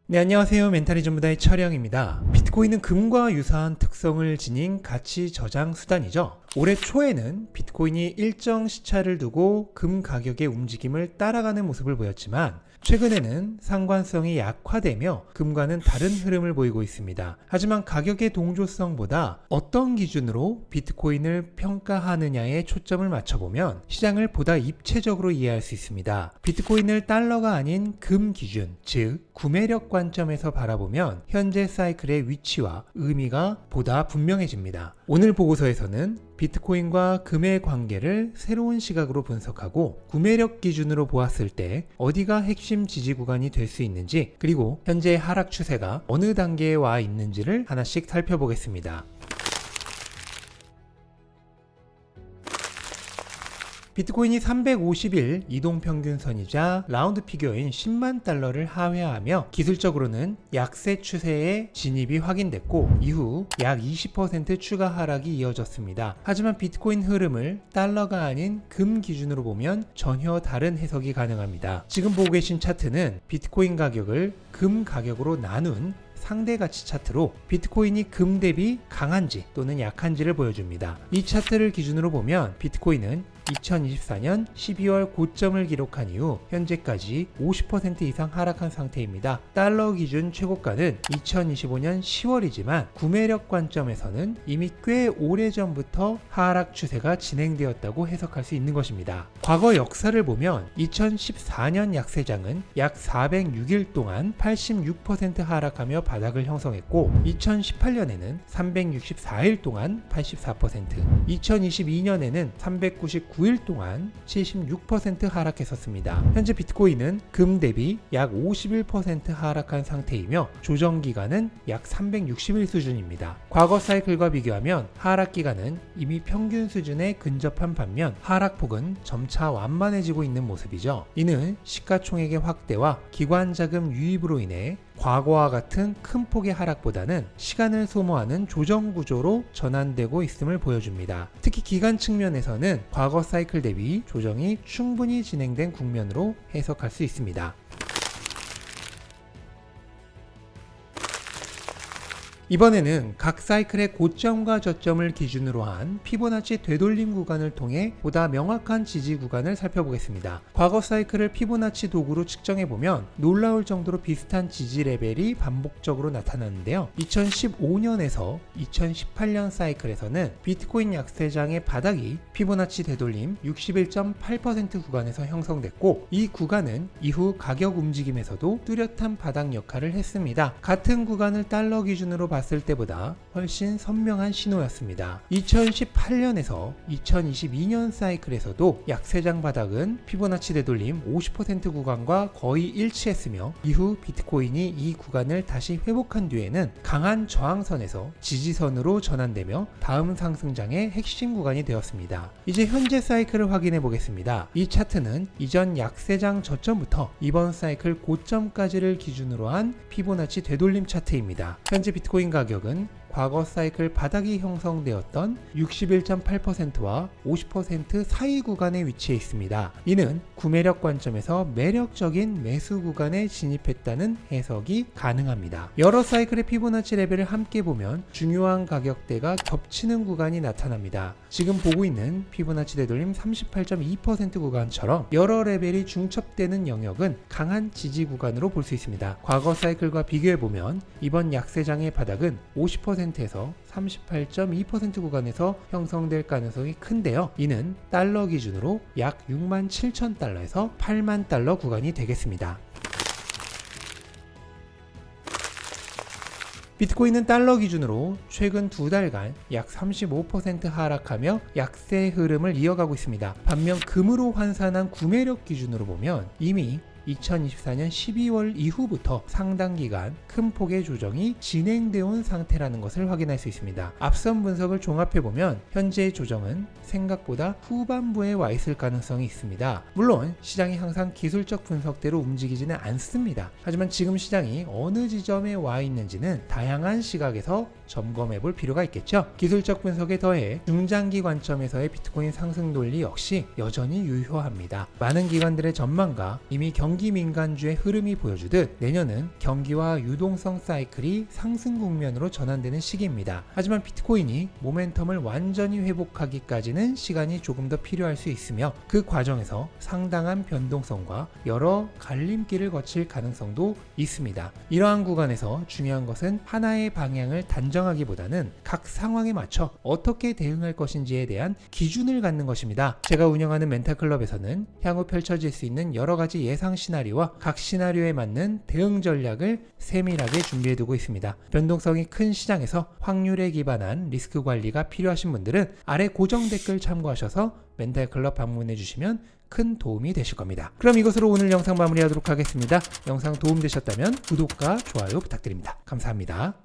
네, 안녕하세요. 멘탈이 전부다의 철영입니다. 비트코인은 금과 유사한 특성을 지닌 가치 저장 수단이죠. 올해 초에는 비트코인이 일정 시차를 두고 금 가격의 움직임을 따라가는 모습을 보였지만 최근에는 상관성이 약화되며 금과는 다른 흐름을 보이고 있습니다. 하지만 가격의 동조성보다 어떤 기준으로 비트코인을 평가하느냐에 초점을 맞춰보면 시장을 보다 입체적으로 이해할 수 있습니다. 비트코인을 달러가 아닌 금 기준, 즉 구매력 관점에서 바라보면 현재 사이클의 위치와 의미가 보다 분명해집니다. 오늘 보고서에서는 비트코인과 금의 관계를 새로운 시각으로 분석하고 구매력 기준으로 보았을 때 어디가 핵심 지지 구간이 될 수 있는지, 그리고 현재 하락 추세가 어느 단계에 와 있는지를 하나씩 살펴보겠습니다. 비트코인이 350일 이동평균선이자 라운드 피겨인 10만 달러를 하회하며 기술적으로는 약세 추세의 진입이 확인됐고 이후 약 20% 추가 하락이 이어졌습니다. 하지만 비트코인 흐름을 달러가 아닌 금 기준으로 보면 전혀 다른 해석이 가능합니다. 지금 보고 계신 차트는 비트코인 가격을 금 가격으로 나눈 상대 가치 차트로 비트코인이 금 대비 강한지 또는 약한지를 보여줍니다. 이 차트를 기준으로 보면 비트코인은 2024년 12월 고점을 기록한 이후 현재까지 50% 이상 하락한 상태입니다. 달러 기준 최고가는 2025년 10월이지만 구매력 관점에서는 이미 꽤 오래전부터 하락 추세가 진행되었다고 해석할 수 있는 것입니다. 과거 역사를 보면 2014년 약세장은 약 406일 동안 86% 하락하며 바닥을 형성했고 2018년에는 364일 동안 84%, 2022년에는 399일 동안 76% 하락했었습니다. 현재 비트코인은 금 대비 약 51% 하락한 상태이며 조정 기간은 약 360일 수준입니다. 과거 사이클과 비교하면 하락 기간은 이미 평균 수준에 근접한 반면 하락폭은 점차 완만해지고 있는 모습이죠. 이는 시가총액의 확대와 기관 자금 유입으로 인해 과거와 같은 큰 폭의 하락보다는 시간을 소모하는 조정 구조로 전환되고 있음을 보여줍니다. 특히 기간 측면에서는 과거 사이클 대비 조정이 충분히 진행된 국면으로 해석할 수 있습니다. 이번에는 각 사이클의 고점과 저점을 기준으로 한 피보나치 되돌림 구간을 통해 보다 명확한 지지 구간을 살펴보겠습니다. 과거 사이클을 피보나치 도구로 측정해보면 놀라울 정도로 비슷한 지지 레벨이 반복적으로 나타나는데요. 2015년에서 2018년 사이클에서는 비트코인 약세장의 바닥이 피보나치 되돌림 61.8% 구간에서 형성됐고 이 구간은 이후 가격 움직임에서도 뚜렷한 바닥 역할을 했습니다. 같은 구간을 달러 기준으로 봤을 때보다 훨씬 선명한 신호였습니다. 2018년에서 2022년 사이클에서도 약세장 바닥은 피보나치 되돌림 50% 구간과 거의 일치했으며 이후 비트코인이 이 구간을 다시 회복한 뒤에는 강한 저항선에서 지지선으로 전환되며 다음 상승장의 핵심 구간이 되었습니다. 이제 현재 사이클을 확인해 보겠습니다. 이 차트는 이전 약세장 저점부터 이번 사이클 고점까지를 기준으로 한 피보나치 되돌림 차트입니다. 현재 비트코인 가격은 과거 사이클 바닥이 형성되었던 61.8%와 50% 사이 구간에 위치해 있습니다. 이는 구매력 관점에서 매력적인 매수 구간에 진입했다는 해석이 가능합니다. 여러 사이클의 피보나치 레벨을 함께 보면 중요한 가격대가 겹치는 구간이 나타납니다. 지금 보고 있는 피보나치 되돌림 38.2% 구간처럼 여러 레벨이 중첩되는 영역은 강한 지지 구간으로 볼 수 있습니다. 과거 사이클과 비교해보면 이번 약세장의 바닥은 50%에서 38.2% 구간에서 형성될 가능성이 큰데요. 이는 달러 기준으로 약 67,000달러에서 8만 달러 구간이 되겠습니다. 비트코인은 달러 기준으로 최근 두 달간 약 35% 하락하며 약세 흐름을 이어가고 있습니다. 반면 금으로 환산한 구매력 기준으로 보면 이미 2024년 12월 이후부터 상당 기간 큰 폭의 조정이 진행되어 온 상태라는 것을 확인할 수 있습니다. 앞선 분석을 종합해보면 현재의 조정은 생각보다 후반부에 와 있을 가능성이 있습니다. 물론 시장이 항상 기술적 분석대로 움직이지는 않습니다. 하지만 지금 시장이 어느 지점에 와 있는지는 다양한 시각에서 점검해 볼 필요가 있겠죠. 기술적 분석에 더해 중장기 관점에서의 비트코인 상승 논리 역시 여전히 유효합니다. 많은 기관들의 전망과 이미 경기 민간주의 흐름이 보여주듯 내년은 경기와 유동성 사이클이 상승 국면으로 전환되는 시기입니다. 하지만 비트코인이 모멘텀을 완전히 회복하기까지는 시간이 조금 더 필요할 수 있으며 그 과정에서 상당한 변동성과 여러 갈림길을 거칠 가능성도 있습니다. 이러한 구간에서 중요한 것은 하나의 방향을 단정하기보다는 각 상황에 맞춰 어떻게 대응할 것인지에 대한 기준을 갖는 것입니다. 제가 운영하는 멘탈클럽에서는 향후 펼쳐질 수 있는 여러 가지 예상 시나리오와 각 시나리오에 맞는 대응 전략을 세밀하게 준비해두고 있습니다. 변동성이 큰 시장에서 확률에 기반한 리스크 관리가 필요하신 분들은 아래 고정 댓글 참고하셔서 멘탈클럽 방문해 주시면 큰 도움이 되실 겁니다. 그럼 이것으로 오늘 영상 마무리하도록 하겠습니다. 영상 도움되셨다면 구독과 좋아요 부탁드립니다. 감사합니다.